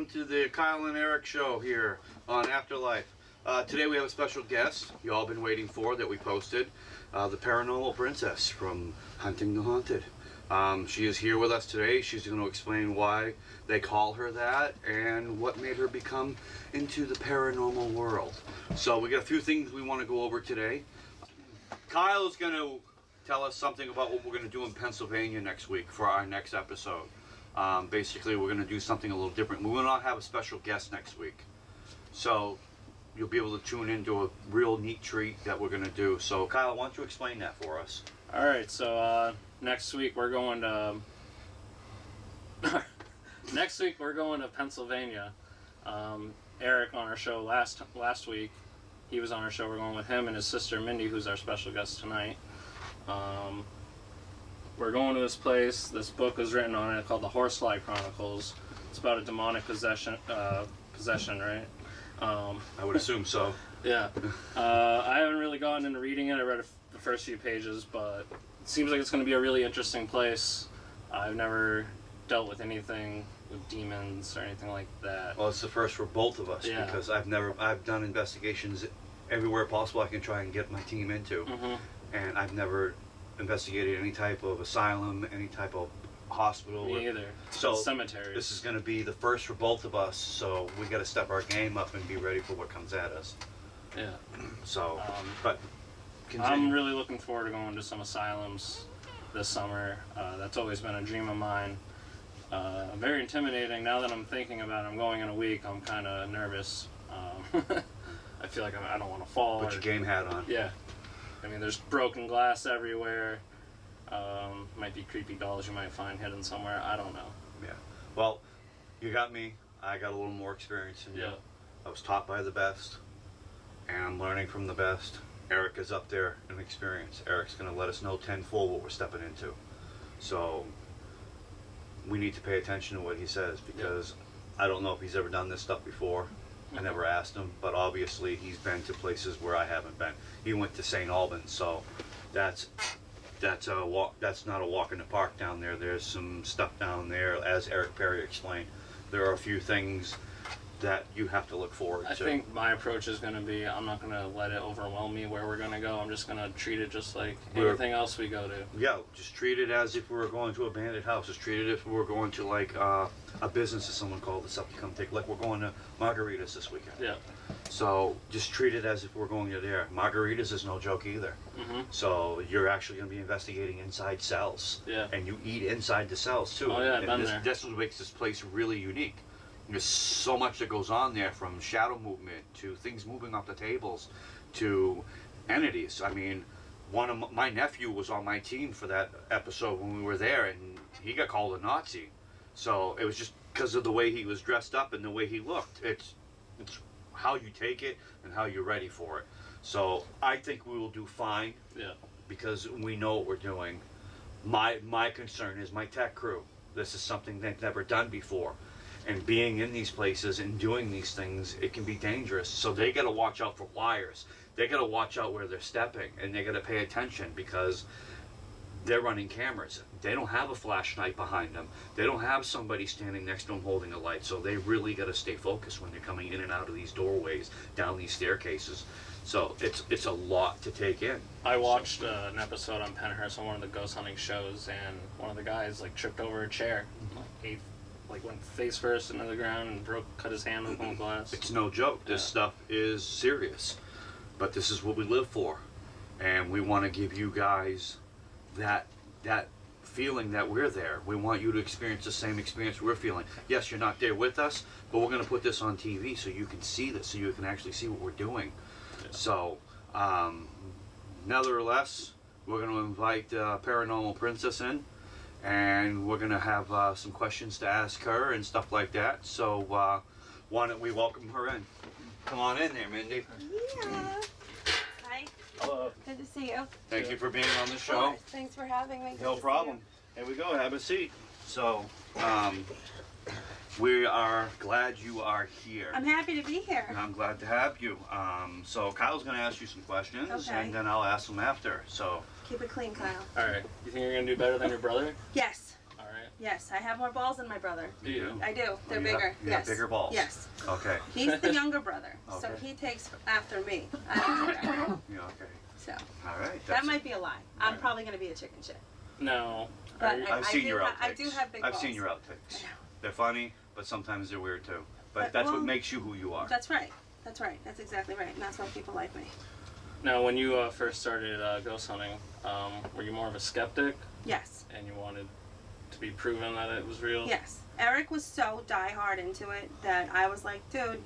welcome to the Kyle and Eric show here on Afterlife. Today we have a special guest you all been waiting for that we posted, the Paranormal Princess from Hunting the Haunted. She is here with us today. She's going to explain why they call her that and what made her become into the paranormal world. So we got a few things we want to go over today. Kyle is going to tell us something about what we're going to do in Pennsylvania next week for our next episode. Basically, we're going to do something a little different. We will not have a special guest next week. So you'll be able to tune into a real neat treat that we're going to do. So Kyle, why don't you explain that for us? All right, so next week we're going to Pennsylvania. Eric on our show last week, he was on our show. We're going with him and his sister Mindy, who's our special guest tonight. We're going to this place. This book was written on it called The Horsefly Chronicles. It's about a demonic possession, right? I would assume so. Yeah. I haven't really gotten into reading it. I read the first few pages, but it seems like it's going to be a really interesting place. I've never dealt with anything with demons or anything like that. Well, it's the first for both of us because I've done investigations everywhere possible I can try and get my team into, and I've never investigated any type of asylum, any type of hospital. Me either. So cemeteries. This is going to be the first for both of us, so we got to step our game up and be ready for what comes at us. Yeah. So, but continue. I'm really looking forward to going to some asylums this summer. That's always been a dream of mine. Very intimidating. Now that I'm thinking about it, I'm going in a week. I'm kind of nervous. I feel like I don't want to fall. Put your game hat on. Yeah. I mean, there's broken glass everywhere. Might be creepy dolls you might find hidden somewhere. I don't know. Yeah. Well, you got me. I got a little more experience than you. Yeah. I was taught by the best, and I'm learning from the best. Eric is up there in experience. Eric's going to let us know tenfold what we're stepping into. So we need to pay attention to what he says because I don't know if he's ever done this stuff before. I never asked him, but obviously he's been to places where I haven't been. He went to St. Albans, so that's a walk. That's not a walk in the park down there. There's some stuff down there, as Eric Perry explained. There are a few things that you have to look forward to. I think my approach is going to be, I'm not going to let it overwhelm me where we're going to go. I'm just going to treat it just like anything else we go to. Yeah, just treat it as if we were going to a abandoned house. Just treat it if we were going to like a business that someone called us up to come take. Like we're going to Margaritas this weekend. Yeah. So just treat it as if we're going to there. Margaritas is no joke either. So you're actually going to be investigating inside cells. Yeah. And you eat inside the cells too. Oh yeah, I've been there. That's what makes this place really unique. There's so much that goes on there, from shadow movement to things moving off the tables to entities. I mean, one of my nephew was on my team for that episode when we were there, and he got called a Nazi. So it was just because of the way he was dressed up and the way he looked. It's how you take it and how you're ready for it. So I think we will do fine. Yeah. Because we know what we're doing. My concern is my tech crew. This is something they've never done before. And being in these places and doing these things, it can be dangerous. So they got to watch out for wires. They got to watch out where they're stepping, and they got to pay attention because they're running cameras. They don't have a flashlight behind them. They don't have somebody standing next to them holding a light. So they really got to stay focused when they're coming in and out of these doorways, down these staircases. So it's a lot to take in. I watched an episode on Penhurst on one of the ghost hunting shows, and one of the guys tripped over a chair, went face first into the ground and cut his hand open with glass. It's no joke. This stuff is serious, but this is what we live for, and we want to give you guys that feeling that we're there. We want you to experience the same experience we're feeling. Yes, you're not there with us, but we're going to put this on TV so you can see this, so you can actually see what we're doing. Yeah. So, nevertheless, we're going to invite Paranormal Princess in. And we're going to have some questions to ask her and stuff like that. So why don't we welcome her in? Come on in there, Mindy. Yeah. Hi. Hello. Good to see you. Thank you for being on the show. Thanks for having me. No problem. Here we go. Have a seat. So we are glad you are here. I'm happy to be here. I'm glad to have you. So Kyle's going to ask you some questions, and then I'll ask them after. So keep it clean, Kyle. All right. You think you're going to do better than your brother? Yes. All right. Yes, I have more balls than my brother. Do you? I do. They're You bigger. Have, you have yes. bigger balls. Yes. Okay. He's the younger brother, so Okay. he takes after me. I don't do that. Yeah. Okay. So All right. that might be a lie. I'm Alright. probably going to be a chicken shit. No. But Are- I've seen do your ha- outtakes. I do have big I've balls. seen your I outtakes. know. They're funny, but sometimes they're weird too. But But, that's what well, makes you who you are. That's right. That's right. That's exactly right. And that's why people like me. Now, when you first started ghost hunting, were you more of a skeptic Yes. and you wanted to be proven that it was real? Yes. Eric was so diehard into it that I was like, dude,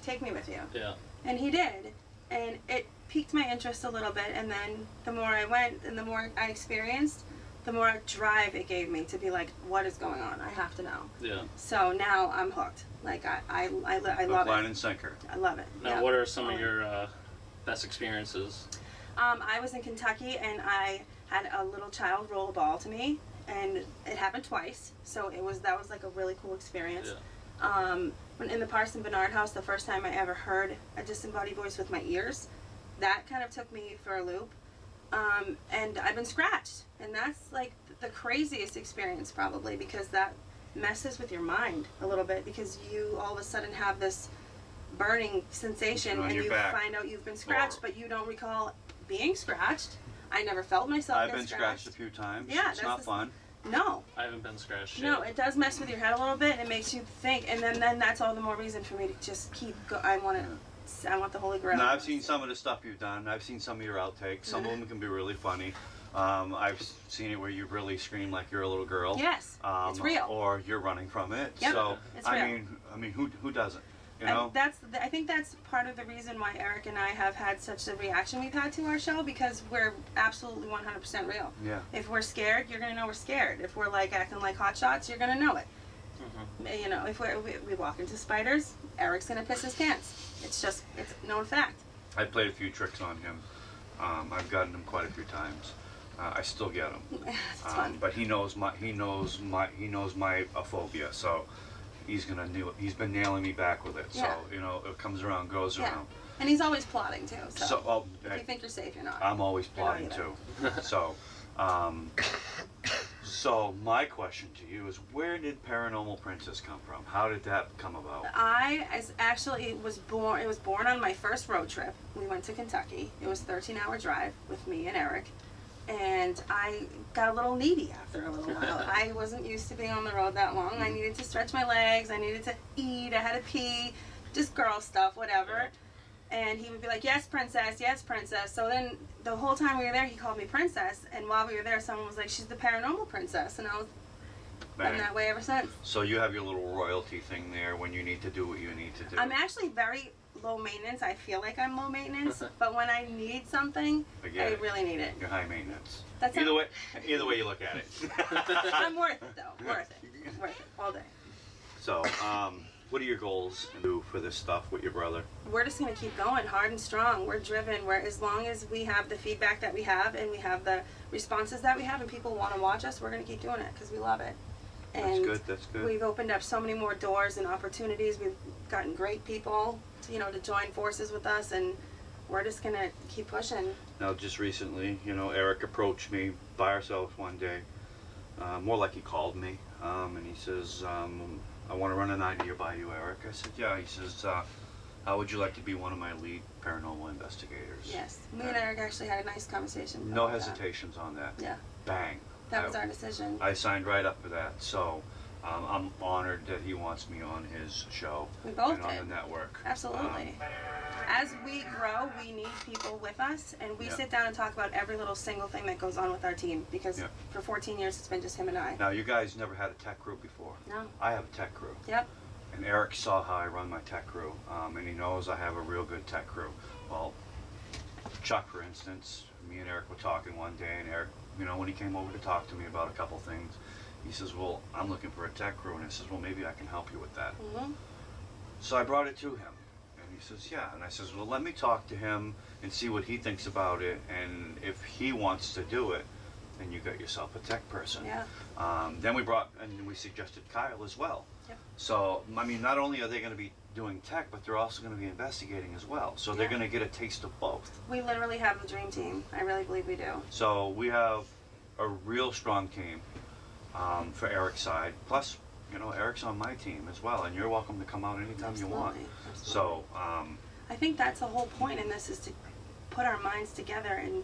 take me with you. Yeah. And he did. And it piqued my interest a little bit. And then the more I went and the more I experienced, the more drive it gave me to be like, what is going on? I have to know. Yeah. So now I'm hooked. Like, I Hook, love line, it. and sinker. I love it. Now, Yeah. what are some of your best experiences? I was in Kentucky and I had a little child roll a ball to me, and it happened twice. So that was like a really cool experience. Yeah. When in the Parson Bernard house, the first time I ever heard a disembodied voice with my ears, that kind of took me for a loop. And I've been scratched, and that's like the craziest experience probably, because that messes with your mind a little bit, because you all of a sudden have this burning sensation On and your you back. find out you've been scratched, Or- but you don't recall being scratched. I never felt myself I've get been scratched a few times. Yeah, It's that's not the- fun. No, I haven't been scratched yet. no, it does mess with your head a little bit. And it makes you think, and then that's all the more reason for me to just keep. I want the Holy Grail. Now, I've seen some of the stuff you've done. I've seen some of your outtakes. Some of them can be really funny. I've seen it where you really scream like you're a little girl. Yes, it's real. Or you're running from it. Yep, So it's I real. mean, who doesn't? You know. And I think that's part of the reason why Eric and I have had such a reaction we've had to our show, because we're absolutely 100% real. Yeah. If we're scared, you're gonna know we're scared. If we're like acting like hot shots, you're gonna know it. Mhm. You know, if we walk into spiders, Eric's gonna piss his pants. It's known fact. I played a few tricks on him. I've gotten him quite a few times. I still get him. It's fun. But he knows my phobia. So he's been nailing me back with it. Yeah. So it comes around, goes Yeah. around. And he's always plotting too. So, if Hey, you think you're safe, you're not. I'm always You're not plotting either. too. So my question to you is, where did Paranormal Princess come from? How did that come about? It was born on my first road trip. We went to Kentucky. It was a 13-hour drive with me and Eric. And I got a little needy after a little while. I wasn't used to being on the road that long. I needed to stretch my legs. I needed to eat. I had to pee. Just girl stuff, whatever. And he would be like, yes, princess, yes, princess. So then the whole time we were there, he called me princess. And while we were there, someone was like, she's the paranormal princess. And I was been that way ever since. So you have your little royalty thing there when you need to do what you need to do. I'm actually very low maintenance. I feel like I'm low maintenance. But when I need something, I really need it. You're high maintenance. That's Either way you look at it. I'm worth it, though. Worth it. Worth it. All day. So, what are your goals to do for this stuff with your brother? We're just going to keep going hard and strong. We're driven. As long as we have the feedback that we have and we have the responses that we have and people want to watch us, we're going to keep doing it because we love it. And That's good. we've opened up so many more doors and opportunities. We've gotten great people to join forces with us, and we're just going to keep pushing. Now, just recently, Eric approached me by ourselves one day, more like he called me, and he says, I want to run an idea by you, Eric. I said, yeah. He says, how would you like to be one of my lead paranormal investigators? Yes. Me and Eric actually had a nice conversation. No about that. hesitations on that. Yeah. Bang. That was our decision. I signed right up for that. So I'm honored that he wants me on his show We both and on did. the network. Absolutely. As we grow, we need people with us, and we Yeah. sit down and talk about every little single thing that goes on with our team, because Yeah. for 14 years it's been just him and I. Now, you guys never had a tech crew before. No. I have a tech crew. Yep. And Eric saw how I run my tech crew, and he knows I have a real good tech crew. Well, Chuck, for instance, me and Eric were talking one day, and Eric, when he came over to talk to me about a couple things, he says, well, I'm looking for a tech crew, and I says, well, maybe I can help you with that. Mm-hmm. So I brought it to him, and he says, yeah. And I says, well, let me talk to him and see what he thinks about it, and if he wants to do it, then you got yourself a tech person. Yeah. Then we suggested Kyle as well. Yep. So, not only are they going to be doing tech, but they're also going to be investigating as well. So they're Yeah. going to get a taste of both. We literally have the dream team. I really believe we do. So we have a real strong team. for Eric's side. Plus, you know, Eric's on my team as well, and you're welcome to come out anytime you want. Absolutely. So, I think that's the whole point in this, is to put our minds together, and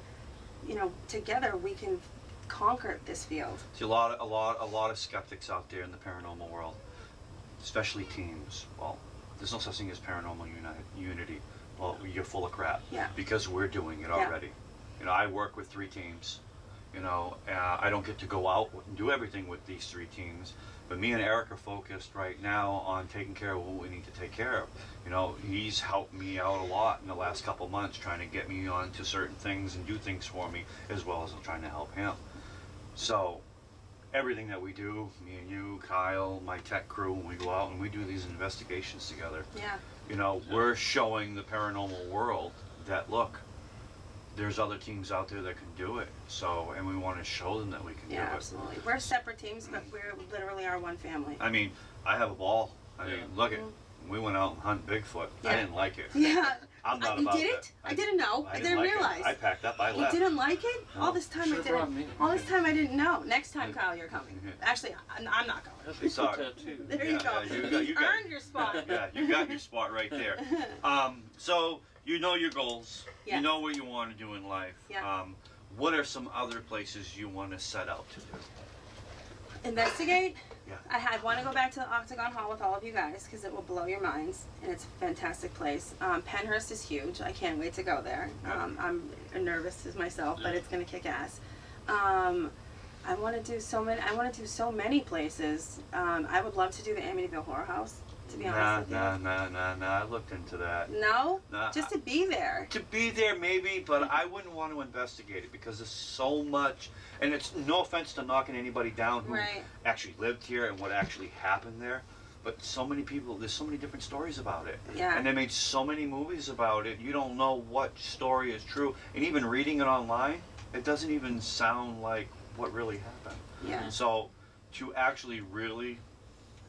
you know, together we can conquer this field. see a lot of skeptics out there in the paranormal world, especially teams. Well, there's no such thing as paranormal unity. Well, you're full of crap. Yeah. Because we're doing it already. You know, I work with 3 teams. You know, I don't get to go out and do everything with these 3 teams, but me and Eric are focused right now on taking care of what we need to take care of. You know, he's helped me out a lot in the last couple months, trying to get me onto certain things and do things for me, as well as I'm trying to help him. So, everything that we do, me and you, Kyle, my tech crew, when we go out and we do these investigations together, Yeah. you know, we're showing the paranormal world that, look, there's other teams out there that can do it. So, and we want to show them that we can do it. Yeah, absolutely. We're separate teams, but we're literally are one family. I mean, I have a ball. I mean, Yeah. look at, we went out and hunt Bigfoot. Yeah. I didn't like it. Yeah. I'm not You about did that. it? I didn't know. I didn't like it. realize. I packed up. I You left. didn't like it? No. All this time I Should've brought me. didn't. All this time I didn't know. Next time, Kyle, you're coming. Yeah. Actually, I'm not going. That's a Bigfoot Sorry. tattoo. There Yeah, you go. yeah, You've you got- earned your spot. Yeah, you got your spot right there. So you know your goals. You Yes. know what you want to do in life. Yeah. What are some other places you want to set out to do? Investigate. Yeah. I want to go back to the Octagon Hall with all of you guys, because it will blow your minds, and it's a fantastic place. Penhurst is huge. I can't wait to go there. I'm nervous as myself, but it's gonna kick ass. I want to do so many. I want to do so many places. I would love to do the Amityville Horror House. To be honest with you. Nah. I looked into that. No. Nah, Just to be there. to be there maybe, but I wouldn't want to investigate it because there's so much, and it's no offense to knocking anybody down who Right. actually lived here and what actually happened there, but so many people, there's so many different stories about it. Yeah. And they made so many movies about it, you don't know what story is true. And even reading it online, it doesn't even sound like what really happened. Yeah. So to actually really,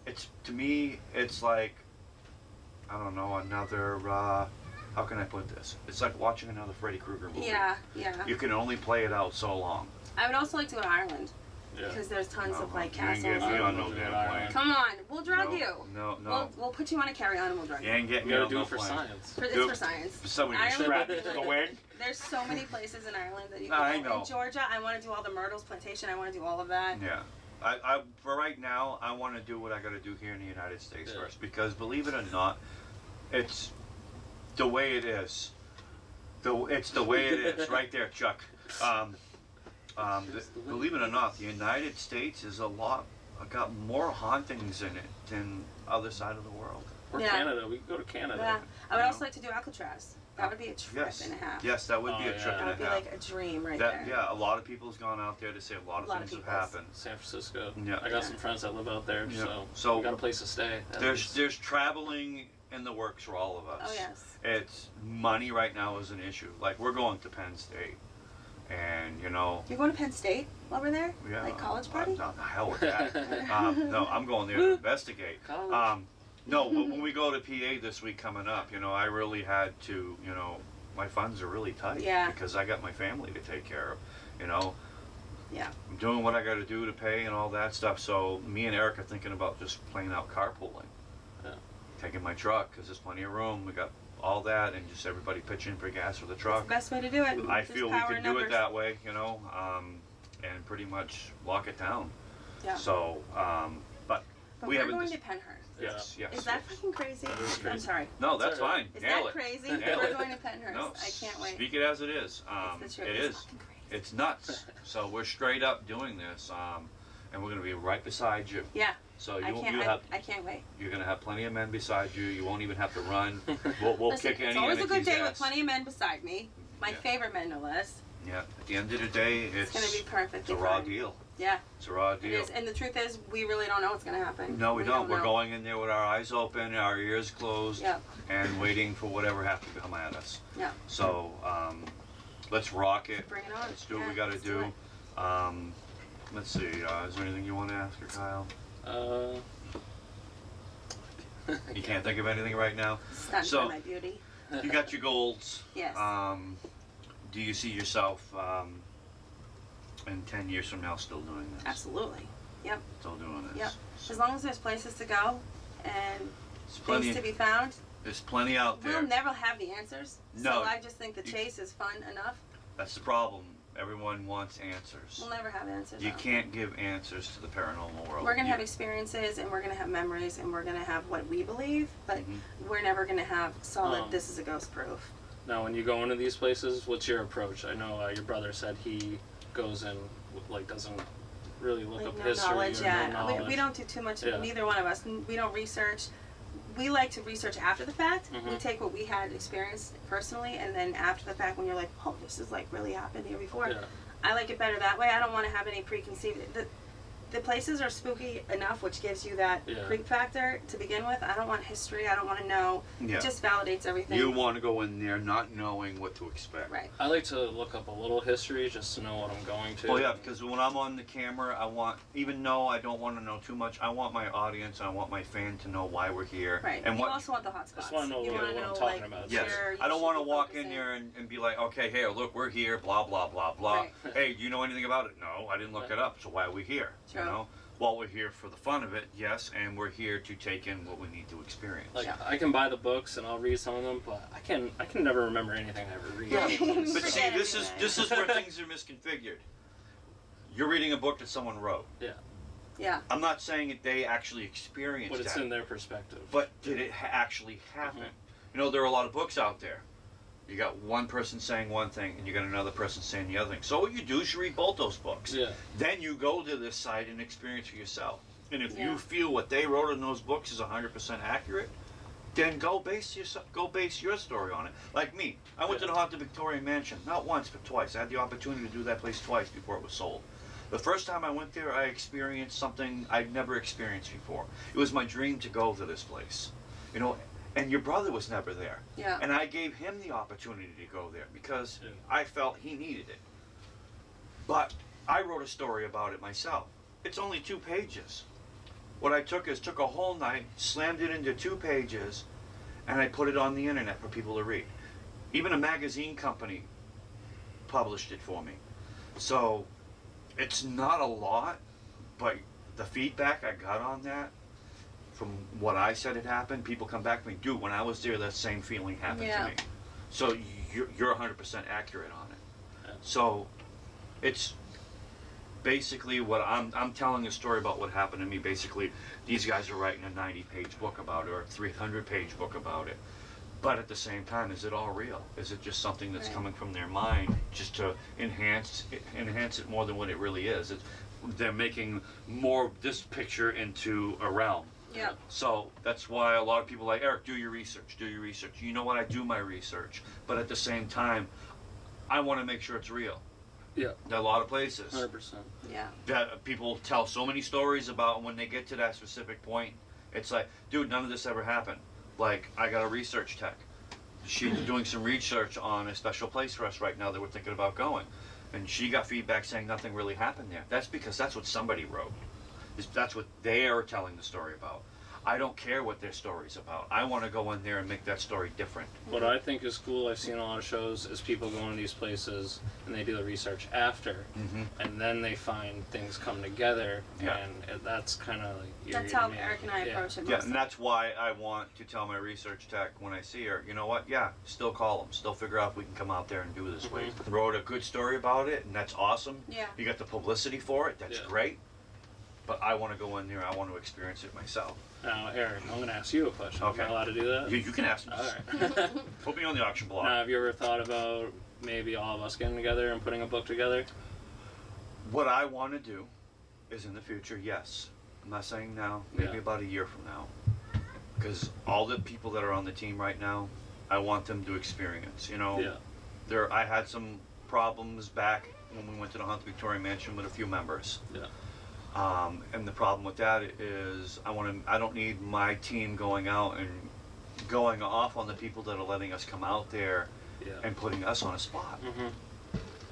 it's, to me, it's like, I don't know, another, how can I put this? It's like watching another Freddy Krueger movie. Yeah. You can only play it out so long. I would also like to go to Ireland, Yeah. because there's tons of like You ain't castles. getting me on and- no damn plane. Come on, we'll drag No, you. No. We'll put you on a carry-on and we'll drag You you. ain't getting You me gotta on do no it for plane. science. It's Do- for science. Somebody Ireland strap would be the good. wing. There's so many places in Ireland that you I can go. know. In Georgia, I want to do all the Myrtles Plantation. I want to do all of that. Yeah. I for right now, I want to do what I got to do here in the United States Yeah. first, because believe it or not, it's the way it is. It's the way it is, right there, Chuck. Believe it or not, the United States is got more hauntings in it than other side of the world. Or Yeah. Canada. We can go to Canada. Yeah. I would You also know. like to do Alcatraz. That would be a trip Yes. and a half. Yes, that would be Oh, a trip yeah. That and would be a half. like a dream right That, there. yeah, a lot of people's gone out there to say a lot of lot of things have people's. happened. San Francisco. Yeah. I got some friends that live out there, Yeah. so, So, we got a place to stay. at least. There's traveling in the works for all of us. Oh yes. It's money right now is an issue. Like we're going to Penn State, and you know, You're going to Penn State while we're there? yeah, Like college party? I'm not the hell with that. No, I'm going there to investigate. College. No, when we go to PA this week coming up, you know, I really had to, you know, my funds are really tight Yeah. because I got my family to take care of. You know, Yeah. I'm doing what I got to do to pay and all that stuff. So me and Eric are thinking about just plain out carpooling. Yeah. Taking my truck because there's plenty of room. We got all that, and just everybody pitching for gas for the truck. Best way to do it. I Just feel we power can do it numbers. that way, you know, and pretty much lock it down. Yeah. So, but But we we're haven't going dis- to Penhurst. yes, yes. Is that yes. fucking crazy? is I'm crazy. sorry. No, that's It's all right. fine. Is Nail that it. crazy? Nail We're it. going to Penhurst. No, I can't wait. Speak it as it is. It's the truth. It It's is. fucking crazy. It's nuts. So we're straight up doing this, and we're gonna be right beside you. Yeah. So I you can't. have I can't wait. you're gonna have plenty of men beside you. You won't even have to run. We'll Listen, kick any it's always a good enemy's day with ass. plenty of men beside me. My Yeah. favorite men, no less. Yeah. At the end of the day, It's gonna be it's perfect. a raw deal. Yeah, It's a raw it deal. is. And the truth is, we really don't know what's gonna happen. No, we don't. We're know. going in there with our eyes open, our ears closed, Yep. and waiting for whatever has to come at us. Yeah. So, let's rock it. Bring it on. Let's do what Yeah, we got to let's do. it. Let's see. Is there anything you want to ask her, Kyle? You can't think of anything right now. Stunned So- by my beauty. You got your goals. Yes. Do you see yourself in 10 years from now still doing this? Absolutely. Yep. Still doing this. Yep. As long as there's places to go and There's things plenty. to be found, There's plenty out there. we'll never have the answers. No. So I just think the chase is fun enough. That's the problem. Everyone wants answers. We'll never have answers. You though. can't give answers to the paranormal world. We're gonna have experiences and we're gonna have memories and we're gonna have what we believe, but we're never gonna have solid. This is a ghost proof. Now, when you go into these places, what's your approach? I know your brother said he goes in, like, doesn't really look Like up no history knowledge, or yeah. no knowledge. We don't do too much. Yeah. Neither one of us. We don't research. We like to research after the fact. We take what we had experienced personally, and then after the fact, when you're like, oh, this is like really happened here before. Yeah. I like it better that way. I don't want to have any preconceived. The places are spooky enough, which gives you that creep factor to begin with. I don't want history. I don't want to know. Yeah. It just validates everything. You want to go in there not knowing what to expect. Right. I like to look up a little history just to know what I'm going to. Well, yeah, because when I'm on the camera, I want, even though I don't want to know too much, I want my audience, I want my fan to know why we're here. Right. And You what. also want the hot spots. Just wanna know You what wanna I'm know, talking like, about. Yes. where you I don't should want to be walk focusing. in there and be like, okay, hey, look, we're here, blah, blah, blah, blah. Right. Hey, do you know anything about it? No, I didn't look it up, so why are we here? True. You know? Well, we're here for the fun of it, yes, and we're here to take in what we need to experience. Like, Yeah. I can buy the books and I'll read some of them, but I can never remember anything I ever read. Yeah. But see, Forget this anything. is where things are misconfigured. You're reading a book that someone wrote. Yeah. I'm not saying that they actually experienced But it's that, in their perspective. but did it actually happen? You know, there are a lot of books out there. You got one person saying one thing, and you got another person saying the other thing. So what you do is you read both those books. Yeah. Then you go to this site and experience for yourself. And if Yeah. you feel what they wrote in those books is 100% accurate, then go base your story on it. Like me, I went to the haunted Victorian Mansion not once but twice. I had the opportunity to do that place twice before it was sold. The first time I went there, I experienced something I'd never experienced before. It was my dream to go to this place, you know. And your brother was never there, Yeah. and I gave him the opportunity to go there because I felt he needed it. But I wrote a story about it myself. It's only 2 pages. What I took a whole night, slammed it into 2 pages, and I put it on the internet for people to read. Even a magazine company published it for me. So it's not a lot, but the feedback I got on that, from what I said had happened, people come back to me, dude, when I was there, that same feeling happened to me. So you're 100% accurate on it. Yeah. So it's basically what I'm telling a story about what happened to me. Basically, these guys are writing a 90-page book about it or a 300-page book about it. But at the same time, is it all real? Is it just something that's Right. coming from their mind just to enhance it more than what it really is? They're making more of this picture into a realm. Yeah. So that's why a lot of people are like, Eric, do your research, do your research. You know what, I do my research. But at the same time, I want to make sure it's real. Yeah. There are a lot of places 100%. Yeah. that people tell so many stories about when they get to that specific point. It's like, dude, none of this ever happened. Like, I got a research tech. She's doing some research on a special place for us right now that we're thinking about going. And she got feedback saying nothing really happened there. That's because that's what somebody wrote. That's what they are telling the story about. I don't care what their story's about. I want to go in there and make that story different. What I think is cool, I've seen a lot of shows, is people go into these places and they do the research after, and then they find things come together, Yeah. and that's kind of like... That's how Eric and I approach it. Yeah, most and that's why I want to tell my research tech when I see her, you know what, yeah, still call them. Still figure out if we can come out there and do this week. Wrote a good story about it, and that's awesome. Yeah. You got the publicity for it, that's Yeah. great. But I want to go in there, I want to experience it myself. Now, Eric, I'm going to ask you a question. Okay. Am I allowed to do that? You can ask me. All right. Put me on the auction block. Now, have you ever thought about maybe all of us getting together and putting a book together? What I want to do is in the future, yes. I'm not saying now, maybe Yeah. about a year from now. Because all the people that are on the team right now, I want them to experience. You know, Yeah. I had some problems back when we went to the Haunted Victorian Mansion with a few members. Yeah. And the problem with that is I don't need my team going out and going off on the people that are letting us come out there Yeah. and putting us on a spot. Mm-hmm.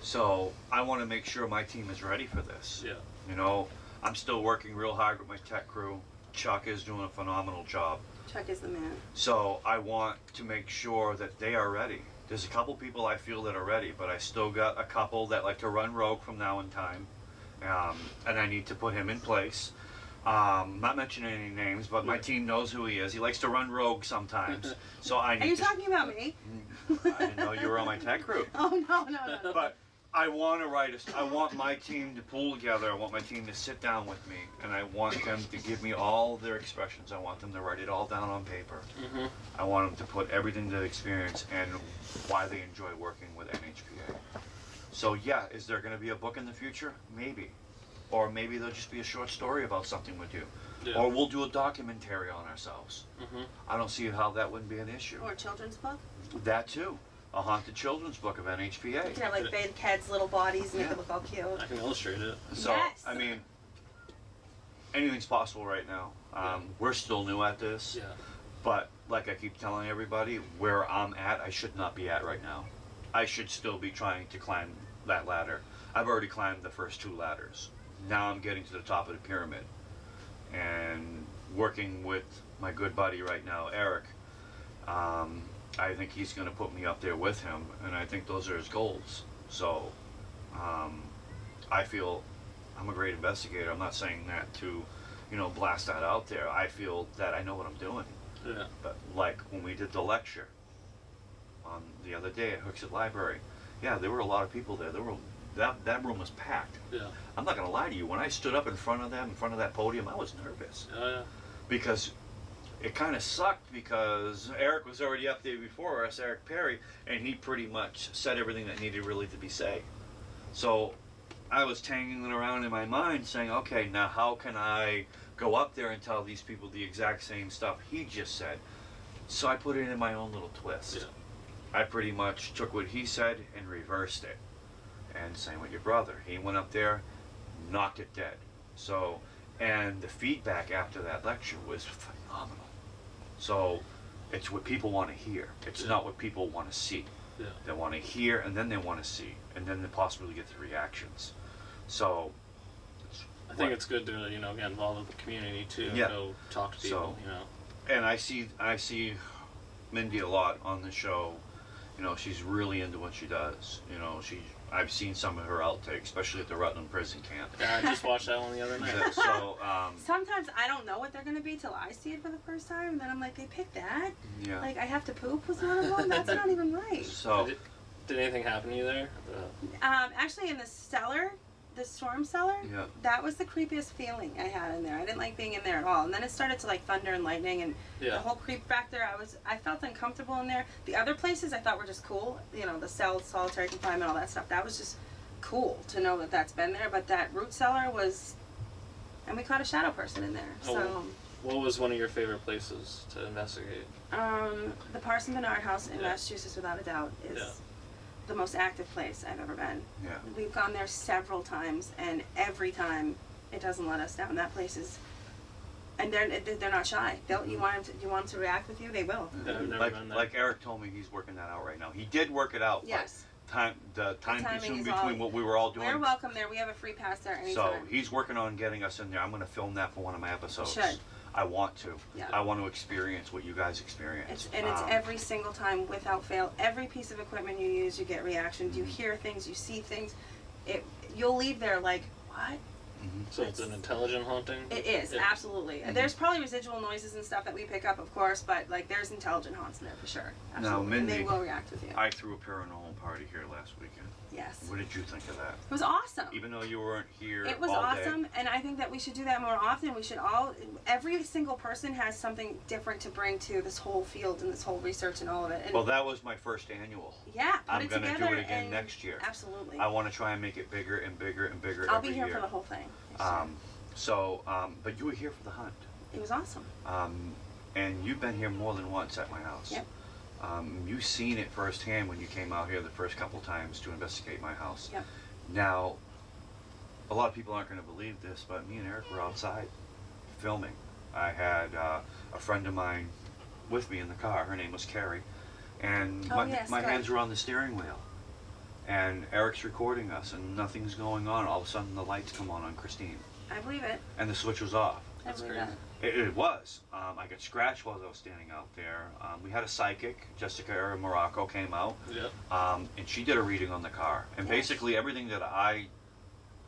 So I want to make sure my team is ready for this. Yeah. You know, I'm still working real hard with my tech crew. Chuck is doing a phenomenal job. Chuck is the man. So I want to make sure that they are ready. There's a couple people I feel that are ready, but I still got a couple that like to run rogue from now in time. and I need to put him in place. Not mentioning any names, but my team knows who he is. He likes to run rogue sometimes, so I need. Are you talking about me? I didn't know you were on my tech group. Oh no. But I want to I want my team to pull together. I want my team to sit down with me, and I want them to give me all their expressions. I want them to write it all down on paper. Mm-hmm. I want them to put everything they experience and why they enjoy working with NHPA. So yeah, is there going to be a book in the future? Maybe. Or maybe there'll just be a short story about something with you. Yeah. Or we'll do a documentary on ourselves. Mm-hmm. I don't see how that wouldn't be an issue. Or a children's book. That too. A haunted children's book of NHPA. You can have like big kids' little bodies and make it look all cute. I can illustrate it. So, Yes. I mean, anything's possible right now. We're still new at this. Yeah. But like I keep telling everybody, where I'm at, I should not be at right now. I should still be trying to climb that ladder. I've already climbed the first 2 ladders. Now I'm getting to the top of the pyramid. And working with my good buddy right now, Eric, I think he's going to put me up there with him, and I think those are his goals. So I feel I'm a great investigator. I'm not saying that to, blast that out there. I feel that I know what I'm doing. Yeah. But like when we did the lecture on the other day at Hooksett Library, yeah, there were a lot of people there. That room was packed. Yeah. I'm not going to lie to you. When I stood up in front of them, in front of that podium, I was nervous. Yeah. Because it kind of sucked because Eric was already up there before us, Eric Perry, and he pretty much said everything that needed really to be said. So I was tangling around in my mind saying, okay, now how can I go up there and tell these people the exact same stuff he just said? So I put it in my own little twist. Yeah. I pretty much took what he said and reversed it. And same with your brother. He went up there, knocked it dead. So, and the feedback after that lecture was phenomenal. So, it's what people want to hear. It's not what people want to see. Yeah. They want to hear, and then they want to see, and then they possibly get the reactions. So, I think it's good to get involved with the community too. Yeah. Go talk to people. And I see Mindy a lot on the show. She's really into what she does. I've seen some of her outtakes, especially at the Rutland prison camp. Yeah, I just watched that one the other night. So, Sometimes I don't know what they're going to be till I see it for the first time, and then I'm like, they picked that? yeah. Like, I have to poop was one of them? That's not even right. So, Did anything happen to you there? Actually, in the cellar, the storm cellar, yeah. that was the creepiest feeling I had in there. I didn't like being in there at all. And then it started to like thunder and lightning and the Yeah. whole creep factor. I felt uncomfortable in there. The other places I thought were just cool. The cell, solitary confinement, all that stuff. That was just cool to know that that's been there. But that root cellar was, and we caught a shadow person in there. So. What was one of your favorite places to investigate? The Parson Bernard House in Massachusetts, without a doubt, is the most active place I've ever been. Yeah. We've gone there several times, and every time it doesn't let us down. That place is, and they're not shy. You want them to react with you, they will. I've never Like, been there. like Eric told me, he's working that out right now. He did work it out. Yes. But the time timing consumed is between all- what we were all doing. We're welcome there. We have a free pass there anytime. So he's working on getting us in there. I'm going to film that for one of my episodes. Should. I want to. Yeah. I want to experience what you guys experience. It's every single time without fail. Every piece of equipment you use, you get reactions. You hear things, you see things. You'll leave there like, what? So it's an intelligent haunting? It is, Yeah. absolutely. There's probably residual noises and stuff that we pick up, of course, but like there's intelligent haunts in there for sure. Absolutely. And they Mindy, will react with you. I threw a paranormal party here last weekend. Yes. What did you think of that? It was awesome. Even though you weren't here It was all day. awesome, and I think that we should do that more often. We should every single person has something different to bring to this whole field and this whole research and all of it. And Well, that was my first annual. yeah, put I'm it gonna together do it again and- next year. Absolutely. I want to try and make it bigger and bigger and bigger I'll every be here year. for the whole thing. But you were here for the hunt. It was awesome. And you've been here more than once at my house. Yep. You've seen it firsthand when you came out here the first couple times to investigate my house. Yep. Now, a lot of people aren't going to believe this, but me and Eric were outside filming. I had a friend of mine with me in the car. Her name was Carrie. And Oh, yes, my good. hands were on the steering wheel. And Eric's recording us, and nothing's going on. All of a sudden, the lights come on Christine. I believe it. And the switch was off. I That's believe crazy. that. It was. I got scratched while I was standing out there. We had a psychic, Jessica Morocco, came out, Yeah. and she did a reading on the car. And Yes. basically everything that I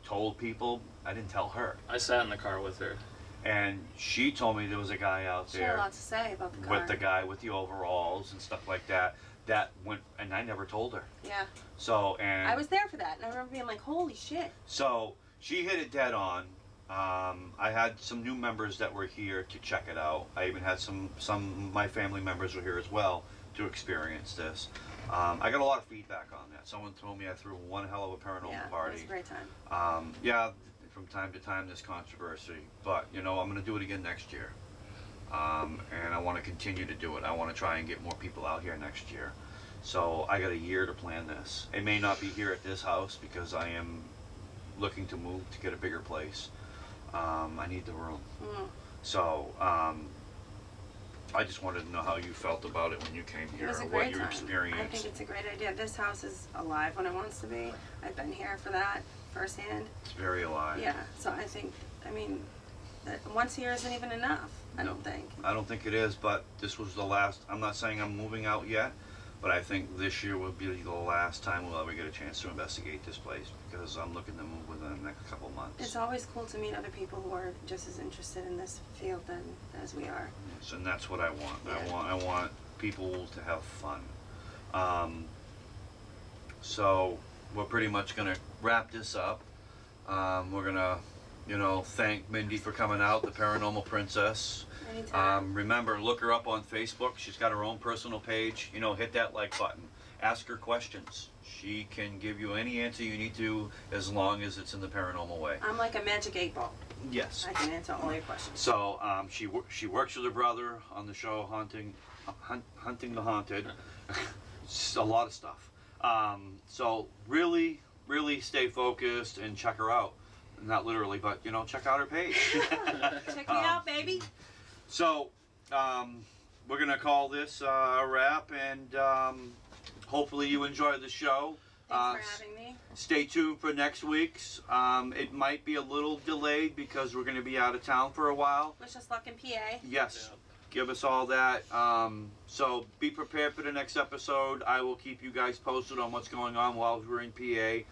told people. I didn't tell her. I sat in the car with her. And she told me there was a guy out She had a there lot to say about the car. with the guy with the overalls and stuff like that. That went, and I never told her. Yeah. So, and I was there for that, and I remember being like, holy shit. so she hit it dead on. I had some new members that were here to check it out. I even had some of my family members were here as well to experience this. I got a lot of feedback on that. Someone told me I threw one hell of a paranormal Yeah, it party. was a great time. Yeah, from time to time there's controversy, but you know, I'm going to do it again next year. And I want to continue to do it. I want to try and get more people out here next year. So I got a year to plan this. It may not be here at this house because I am looking to move to get a bigger place. I need the room. So I just wanted to know how you felt about it when you came It here, was a or great what you time. experienced. I think it's a great idea. This house is alive when it wants to be. I've been here for that firsthand. It's very alive. Yeah, so I think, I mean, that once a year isn't even enough, I don't think. I don't think it is, but this was the last. I'm not saying I'm moving out yet, but I think this year will be the last time we'll ever get a chance to investigate this place because I'm looking to move within the next couple of months. It's always cool to meet other people who are just as interested in this field as we are. Yes, and that's what I want. Yeah. I want people to have fun. So we're pretty much gonna wrap this up. We're gonna, thank Mindy for coming out, the Paranormal Princess. Anytime. Remember, look her up on Facebook. She's got her own personal page. Hit that like button. Ask her questions. She can give you any answer you need to as long as it's in the paranormal way. I'm like a magic 8-ball. Yes. I can answer all your questions. So she works with her brother on the show Hunting the Haunted. It's a lot of stuff. So really, really stay focused and check her out. Not literally, but check out her page. Check me out, baby. So we're gonna call this a wrap, and hopefully you enjoyed the show. Thanks for having me. Stay tuned for next week's. It might be a little delayed because we're going to be out of town for a while. Wish us luck in PA. Yes, give us all that. So be prepared for the next episode. I will keep you guys posted on what's going on while we're in PA.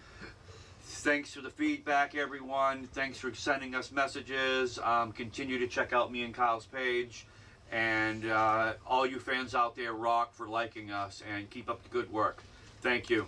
Thanks for the feedback, everyone. Thanks for sending us messages. Continue to check out me and Kyle's page. And all you fans out there, rock for liking us and keep up the good work. Thank you.